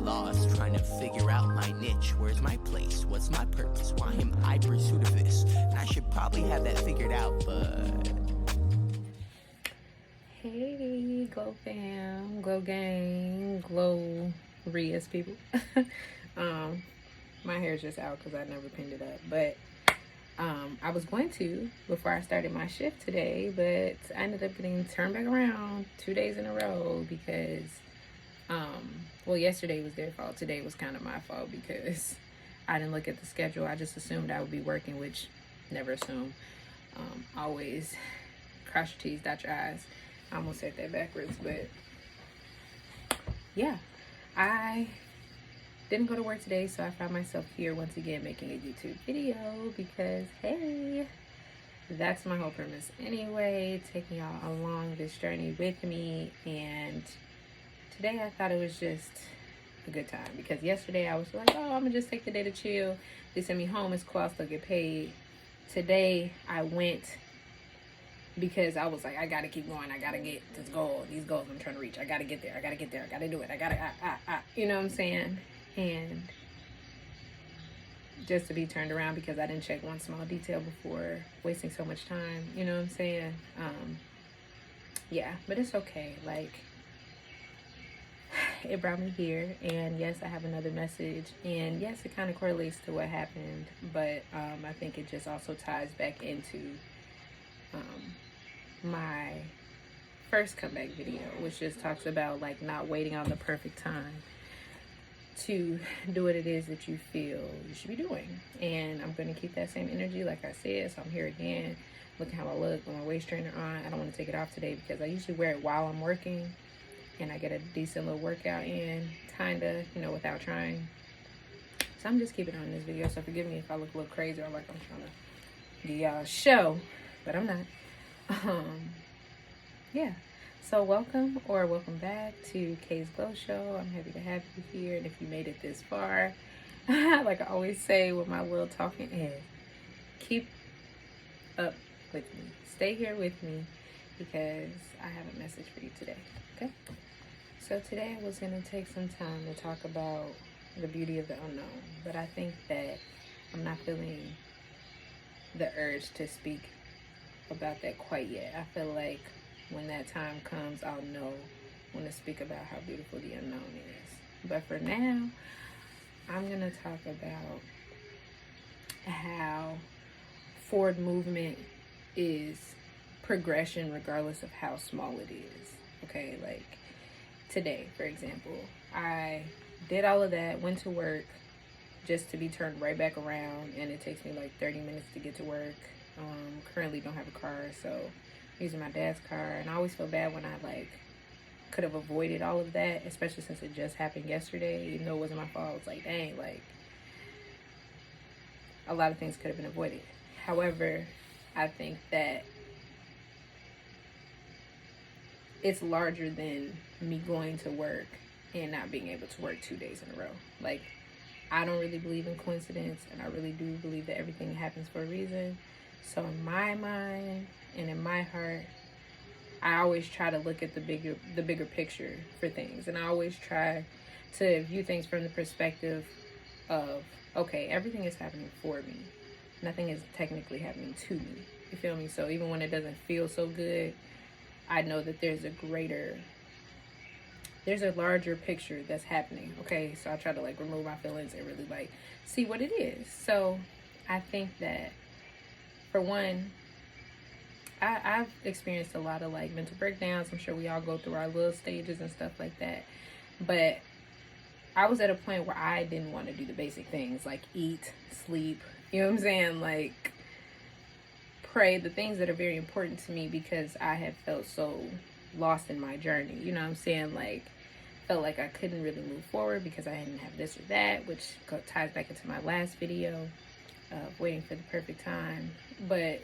lost, trying to figure out my niche. Where's my place? What's my purpose? Why am I pursuit of this? And I should probably have that figured out, but... Hey, Glow fam, Glow gang, Glow-rious people. My hair's just out because I never pinned it up. But I was going to before I started my shift today, but I ended up getting turned back around 2 days in a row because, well, yesterday was their fault. Today was kind of my fault because I didn't look at the schedule. I just assumed I would be working, which never assume. Always cross your T's, dot your I's. I almost said that backwards, but yeah, I didn't go to work today, so I found myself here once again making a YouTube video because, hey, that's my whole premise anyway, taking y'all along this journey with me. And today I thought it was just a good time because yesterday I was like, oh, I'm gonna just take the day to chill. They send me home, it's cool, I'll still get paid. Today I went because I was like, I gotta keep going. I gotta get this goal, these goals I'm trying to reach. I gotta get there. I gotta get there. I gotta do it. I gotta, you know what I'm saying? And just to be turned around because I didn't check one small detail before wasting so much time. You know what I'm saying? Yeah, but it's okay. Like, it brought me here. And yes, I have another message. And yes, it kind of correlates to what happened. But I think it just also ties back into my first comeback video, which just talks about like not waiting on the perfect time to do what it is that you feel you should be doing. And I'm going to keep that same energy like I said. So I'm here again. Look how I look with my waist trainer on. I don't want to take it off today because I usually wear it while I'm working and I get a decent little workout in, kind of, you know, without trying. So I'm just keeping it on this video, so forgive me if I look a little crazy or like I'm trying to give y'all a show, but I'm not. Yeah, so welcome back to Kay's Glow Show. I'm happy to have you here, and if you made it this far, like I always say with my little talking head, keep up with me, stay here with me, because I have a message for you today. Okay, so today I was going to take some time to talk about the beauty of the unknown, but I think that I'm not feeling the urge to speak about that quite yet. I feel like when that time comes, I'll know when to speak about how beautiful the unknown is. But for now, I'm going to talk about how forward movement is progression regardless of how small it is. Okay, like today, for example, I did all of that, went to work just to be turned right back around, and it takes me like 30 minutes to get to work. Currently don't have a car, so I'm using my dad's car, and I always feel bad when I like could have avoided all of that, especially since it just happened yesterday. Even though it wasn't my fault, it's like, dang, like a lot of things could have been avoided. However, I think that it's larger than me going to work and not being able to work 2 days in a row. Like, I don't really believe in coincidence, and I really do believe that everything happens for a reason. So in my mind and in my heart, I always try to look at the bigger picture for things. And I always try to view things from the perspective of, okay, everything is happening for me. Nothing is technically happening to me. You feel me? So even when it doesn't feel so good, I know that there's a larger picture that's happening. Okay, so I try to like remove my feelings and really like see what it is. So I think that, for one, I've experienced a lot of like mental breakdowns. I'm sure we all go through our little stages and stuff like that. But I was at a point where I didn't want to do the basic things like eat, sleep, you know what I'm saying? Like pray, the things that are very important to me, because I have felt so lost in my journey. You know what I'm saying? Like, felt like I couldn't really move forward because I didn't have this or that, which ties back into my last video of waiting for the perfect time. But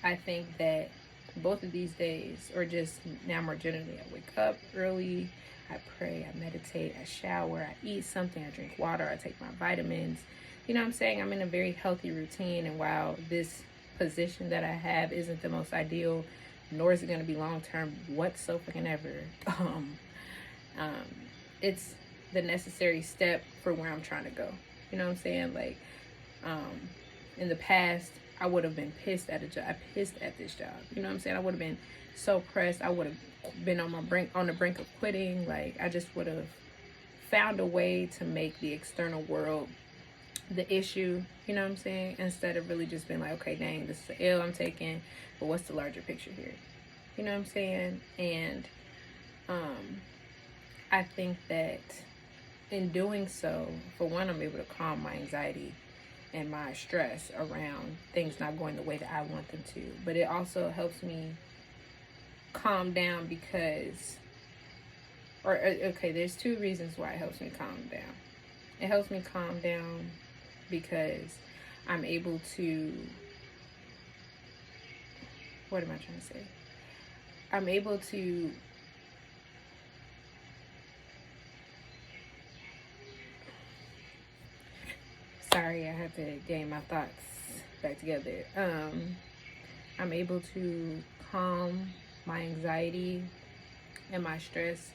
I think that both of these days, or just now more generally, I wake up early, I pray, I meditate, I shower, I eat something, I drink water, I take my vitamins. You know what I'm saying? I'm in a very healthy routine, and while this position that I have isn't the most ideal, nor is it going to be long term whatsoever, it's the necessary step for where I'm trying to go. You know what I'm saying? Like, in the past, I would have been pissed at a job. Pissed at this job. You know what I'm saying? I would have been so pressed. I would have been on the brink of quitting. Like, I just would have found a way to make the external world the issue. You know what I'm saying? Instead of really just being like, okay, dang, this is the L I'm taking, but what's the larger picture here? You know what I'm saying? And I think that in doing so, for one, I'm able to calm my anxiety and my stress around things not going the way that I want them to. But it also helps me calm down because, okay, there's two reasons why it helps me calm down. It helps me calm down because I'm able to, what am I trying to say? I'm able to sorry, I had to gain my thoughts back together. I'm able to calm my anxiety and my stress.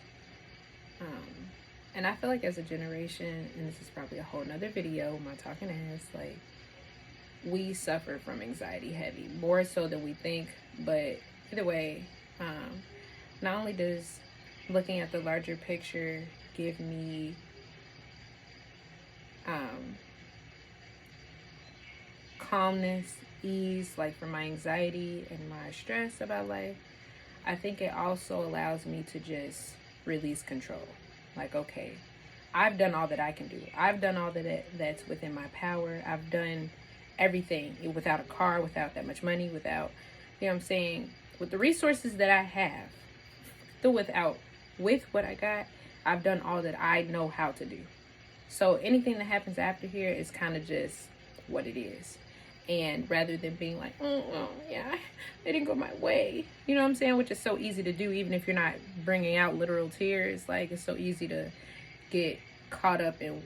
And I feel like as a generation, and this is probably a whole nother video, my talking ass, like, we suffer from anxiety heavy, more so than we think. But either way, not only does looking at the larger picture give me calmness, ease, like for my anxiety and my stress about life, I think it also allows me to just release control. Like, okay, I've done all that I can do. I've done all that's within my power. I've done everything without a car, without that much money, without, you know what I'm saying, with the resources that I have, with what I got, I've done all that I know how to do. So anything that happens after here is kind of just what it is. And rather than being like, yeah, it didn't go my way, you know what I'm saying? Which is so easy to do, even if you're not bringing out literal tears. Like, it's so easy to get caught up in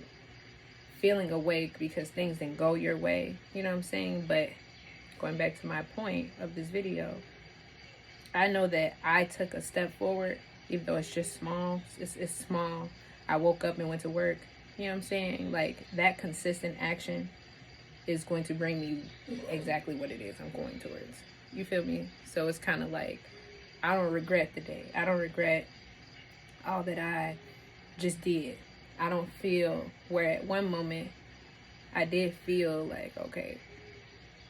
feeling awake because things didn't go your way, you know what I'm saying? But going back to my point of this video, I know that I took a step forward, even though it's just small. It's small. I woke up and went to work, you know what I'm saying? Like, that consistent action is going to bring me exactly what it is I'm going towards. You feel me? So it's kind of like, I don't regret the day. I don't regret all that I just did. I don't feel, where at one moment I did feel like, okay,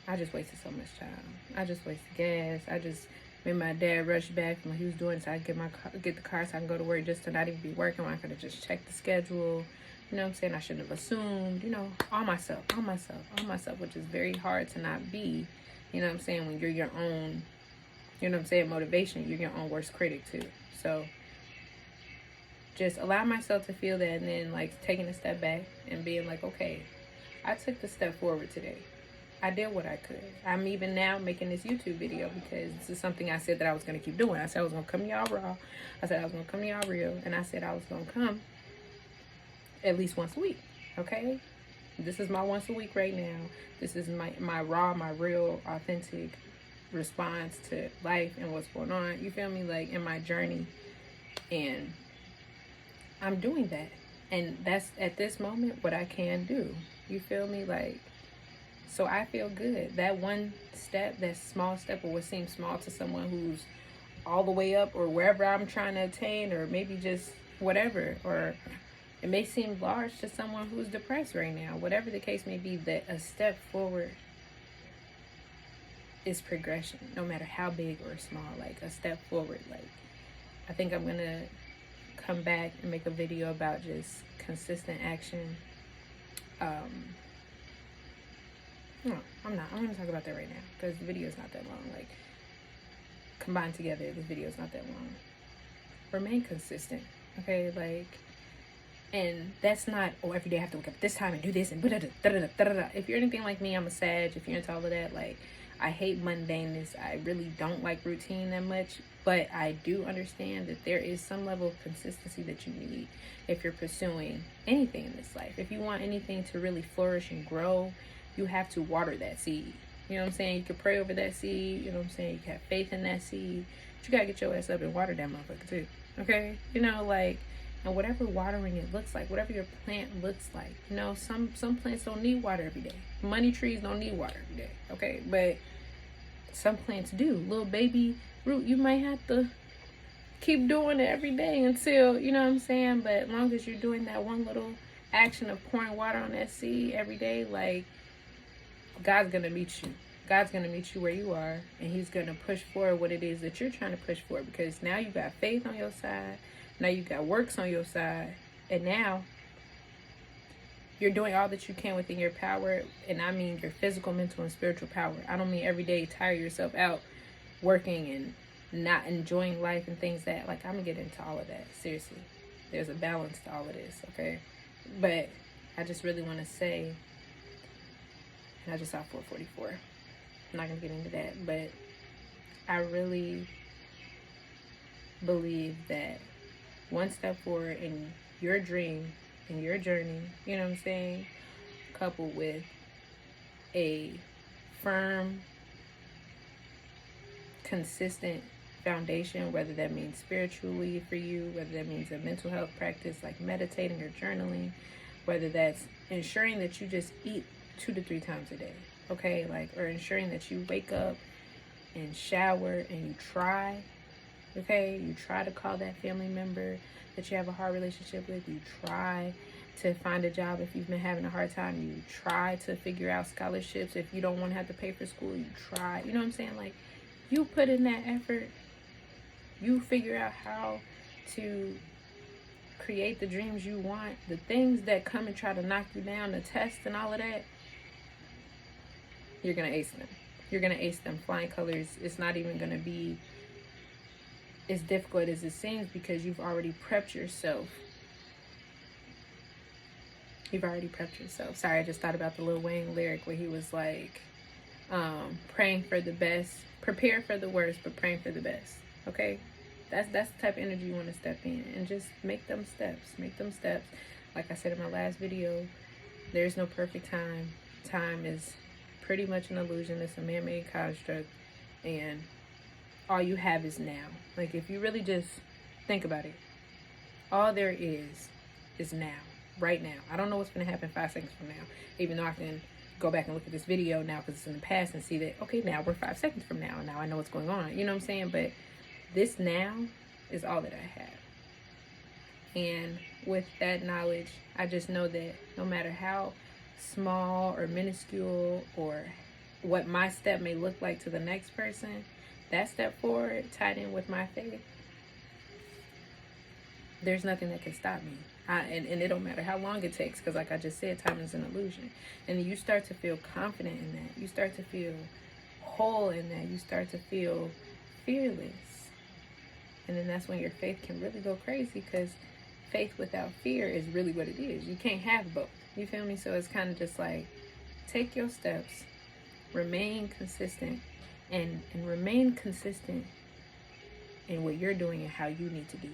I just wasted so much time. I just wasted gas. I just made my dad rush back from what he was doing so I could get the car so I can go to work just to not even be working when I could have just checked the schedule. You know what I'm saying? I shouldn't have assumed, you know, all myself, which is very hard to not be, you know what I'm saying, when you're your own, you know what I'm saying, motivation, you're your own worst critic too. So just allow myself to feel that, and then like taking a step back and being like, okay, I took the step forward today. I did what I could. I'm even now making this YouTube video because this is something I said that I was going to keep doing. I said I was going to come to y'all raw. I said I was going to come to y'all real. And I said I was going to come at least once a week, okay? This is my once a week right now. This is my raw, my real, authentic response to life and what's going on. You feel me? Like, in my journey. And I'm doing that. And that's, at this moment, what I can do. You feel me? Like, so I feel good. That one step, that small step, or what seems small to someone who's all the way up or wherever I'm trying to attain, or maybe just whatever, or it may seem large to someone who's depressed right now. Whatever the case may be, that a step forward is progression, no matter how big or small. Like, a step forward. Like, I think I'm going to come back and make a video about just consistent action. No, I'm not. I'm going to talk about that right now because the video is not that long. Like, combined together, this video is not that long. Remain consistent, okay? Like, and that's not, oh, every day I have to wake up at this time and do this and da-da-da-da-da-da-da. If you're anything like me, I'm a Sag. If you're into all of that, like, I hate mundaneness. I really don't like routine that much. But I do understand that there is some level of consistency that you need if you're pursuing anything in this life. If you want anything to really flourish and grow, you have to water that seed. You know what I'm saying? You can pray over that seed. You know what I'm saying? You can have faith in that seed. But you got to get your ass up and water that motherfucker too. Okay? You know, like, And whatever watering it looks like, whatever your plant looks like, you know, some plants don't need water every day. Money trees don't need water every day, okay? But some plants do. Little baby root, you might have to keep doing it every day until, you know what I'm saying? But as long as you're doing that one little action of pouring water on that seed every day, like, God's gonna meet you. God's gonna meet you where you are, and He's gonna push forward what it is that you're trying to push for, because now you got faith on your side, now you got works on your side, and now you're doing all that you can within your power. And I mean your physical, mental, and spiritual power. I don't mean every day tire yourself out working and not enjoying life and things that, like, I'm gonna get into all of that. Seriously, there's a balance to all of this, okay? But I just really want to say, and I just saw 444. I'm not gonna get into that, but I really believe that one step forward in your dream, in your journey, you know what I'm saying, coupled with a firm, consistent foundation, whether that means spiritually for you, whether that means a mental health practice like meditating or journaling, whether that's ensuring that you just eat 2 to 3 times a day, okay, like, or ensuring that you wake up and shower and you try to call that family member that you have a hard relationship with, you try to find a job if you've been having a hard time, you try to figure out scholarships if you don't want to have to pay for school, you try, you know what I'm saying, like, you put in that effort, you figure out how to create the dreams you want, the things that come and try to knock you down, the tests and all of that, you're going to ace them. You're going to ace them flying colors. It's not even going to be as difficult as it seems, because you've already prepped yourself. Sorry, I just thought about the Lil Wayne lyric where he was like, praying for the best, prepare for the worst, but praying for the best. Okay? That's the type of energy you want to step in, and just make them steps. Like I said in my last video, there's no perfect time. Time is pretty much an illusion. It's a man-made construct, and all you have is now. Like, if you really just think about it, all there is now, right now. I don't know what's going to happen 5 seconds from now, even though I can go back and look at this video now because it's in the past and see that, okay, now we're 5 seconds from now, and now I know what's going on. You know what I'm saying? But this now is all that I have. And with that knowledge, I just know that no matter how small or minuscule or what my step may look like to the next person, that step forward tied in with my faith, there's nothing that can stop me. And it don't matter how long it takes, because like I just said, time is an illusion. And you start to feel confident in that. You start to feel whole in that. You start to feel fearless. And then that's when your faith can really go crazy, because faith without fear is really what it is. You can't have both. You feel me? So it's kind of just like, take your steps, remain consistent, and remain consistent in what you're doing and how you need to do.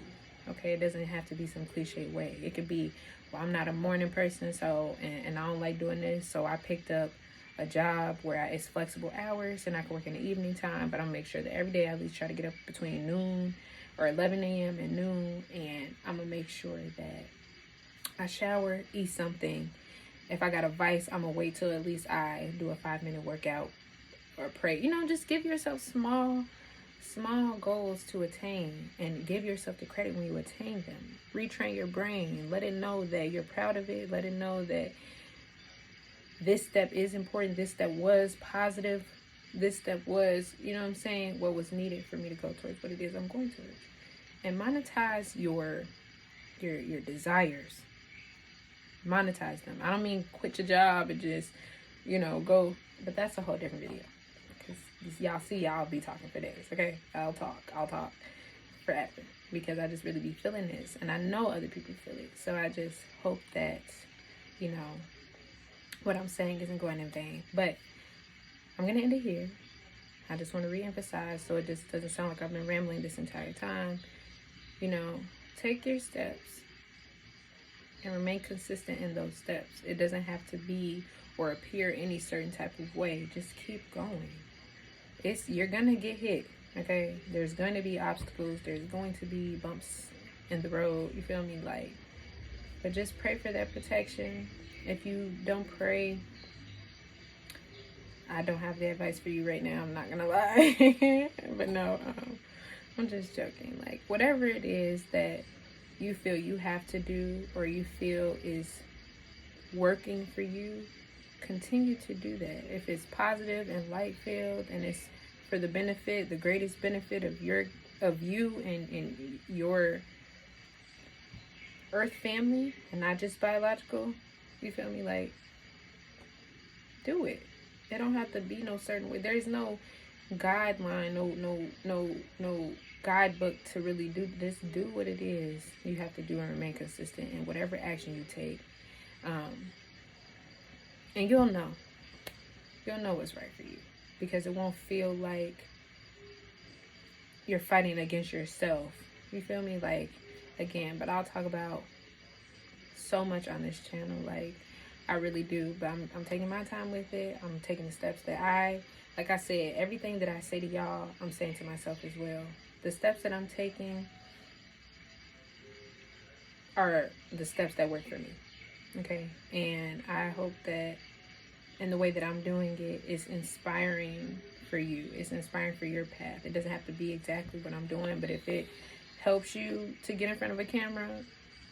Okay, it doesn't have to be some cliche way. It could be, well, I'm not a morning person, so and I don't like doing this, so I picked up a job where it's flexible hours and I can work in the evening time, but I'll make sure that every day I at least try to get up between noon or 11 a.m. and noon, and I'm gonna make sure that I shower, eat something. If I got a vice, I'm gonna wait till at least I do a 5-minute workout or pray. You know, just give yourself small goals to attain, and give yourself the credit when you attain them. Retrain your brain and let it know that you're proud of it. Let it know that this step is important. This step was positive. This step was, you know what I'm saying, what was needed for me to go towards what it is I'm going towards. And monetize your desires. Monetize them. I don't mean quit your job and just, you know, go, but that's a whole different video. Because y'all see, y'all be talking for days, okay? I'll talk forever, because I just really be feeling this, and I know other people feel it. So I just hope that, you know, what I'm saying isn't going in vain. But I'm gonna end it here. I just want to re-emphasize, so it just doesn't sound like I've been rambling this entire time. You know, take your steps and remain consistent in those steps. It doesn't have to be or appear any certain type of way. Just keep going. You're gonna get hit, okay? There's going to be obstacles. There's going to be bumps in the road. You feel me? Like, but just pray for that protection. If you don't pray, I don't have the advice for you right now. I'm not gonna lie. But no, I'm just joking. Like, whatever it is that you feel you have to do or you feel is working for you, continue to do that. If it's positive and light filled and it's for the benefit, the greatest benefit of you and your earth family and not just biological, you feel me? Like, do it. It don't have to be no certain way. There's no guideline, no guidebook to really do this. Do what it is you have to do and remain consistent in whatever action you take. And you'll know what's right for you, because it won't feel like you're fighting against yourself. You feel me? Like, again, but I'll talk about so much on this channel. Like, I really do, but I'm taking my time with it. I'm taking the steps that like I said, everything that I say to y'all, I'm saying to myself as well. The steps that I'm taking are the steps that work for me. Okay? And I hope that in the way that I'm doing it is inspiring for you. It's inspiring for your path. It doesn't have to be exactly what I'm doing, but if it helps you to get in front of a camera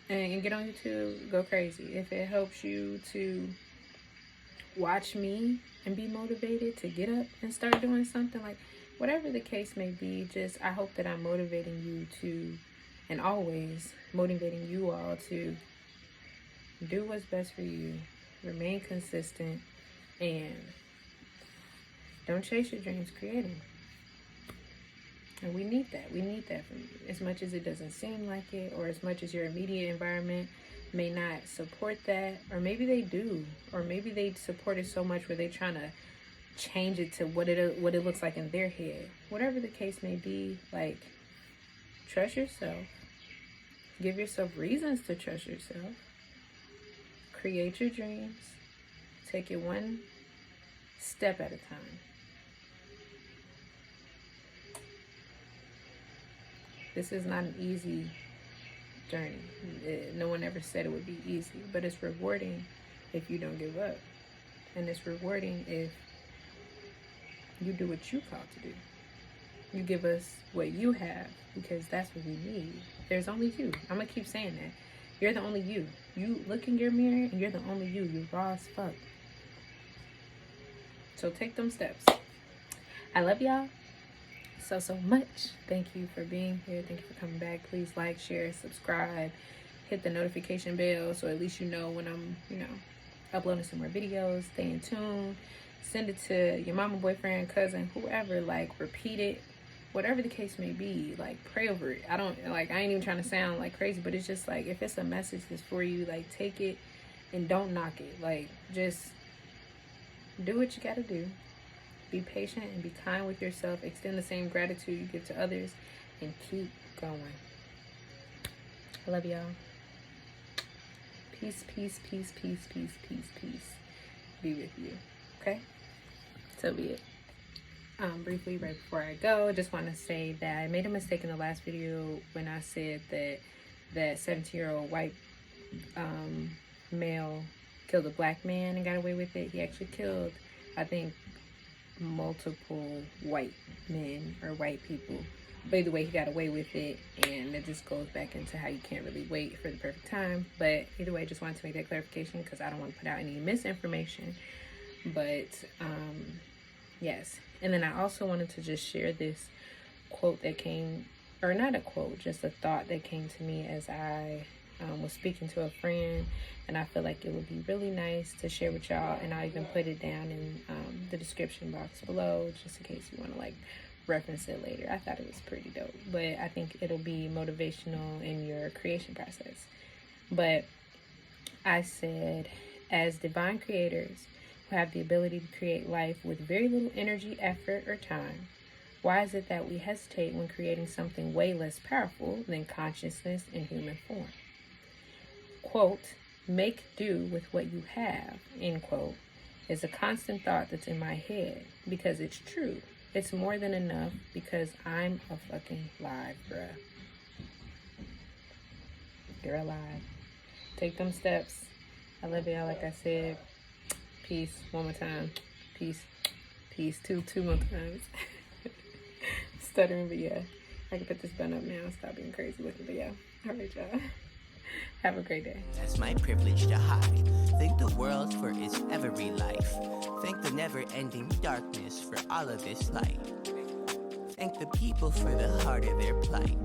and get on YouTube, go crazy. If it helps you to watch me and be motivated to get up and start doing something, like, whatever the case may be, just I hope that I'm motivating you to, and always motivating you all to do what's best for you, remain consistent, and don't chase your dreams, create them. And we need that. We need that from you. As much as it doesn't seem like it, or as much as your immediate environment may not support that, or maybe they do, or maybe they support it so much where they're trying to change it to what it looks like in their head. Whatever the case may be, like, trust yourself. Give yourself reasons to trust yourself. Create your dreams. Take it one step at a time. This is not an easy journey. No one ever said it would be easy, but it's rewarding if you don't give up. And it's rewarding if you do what you called to do. You give us what you have, because that's what we need. There's only you. I'm going to keep saying that. You're the only you. You look in your mirror and you're the only you. You're raw as fuck. So take them steps. I love y'all so much. Thank you for being here. Thank you for coming back. Please like, share, subscribe, hit the notification bell so at least you know when I'm, uploading some more videos. Stay in tune. Send it to your mama, boyfriend, cousin, whoever. Like, repeat it. Whatever the case may be, like, pray over it. I ain't even trying to sound like crazy, but it's just like, if it's a message that's for you, like, take it and don't knock it. Like, just do what you gotta do. Be patient and be kind with yourself. Extend the same gratitude you give to others and keep going. I love y'all. Peace, peace, peace, peace, peace, peace, peace. Be with you. Okay? So be it. Briefly, right before I go, I just want to say that I made a mistake in the last video when I said that 17-year-old white male killed a black man and got away with it. He actually killed, I think, multiple white men or white people. But either way, he got away with it, and it just goes back into how you can't really wait for the perfect time. But either way, I just wanted to make that clarification because I don't want to put out any misinformation. But yes. And then I also wanted to just share this quote that came, or not a quote, just a thought that came to me as I was speaking to a friend, and I feel like it would be really nice to share with y'all, and I'll even put it down in the description box below just in case you want to like reference it later. I thought it was pretty dope, but I think it'll be motivational in your creation process. But I said, as divine creators who have the ability to create life with very little energy, effort, or time, why is it that we hesitate when creating something way less powerful than consciousness in human form? Quote, make do with what you have, end quote, is a constant thought that's in my head because it's true. It's more than enough because I'm a fucking live, bruh. They're alive. Take them steps. I love y'all. Like I said, peace. One more time. Peace. Peace. Two more times. Stuttering, but yeah. I can put this bun up now and stop being crazy looking, but yeah. All right, y'all. Have a great day. That's my privilege to hide. Thank the world for its every life. Thank the never-ending darkness for all of this light. Thank the people for the heart of their plight.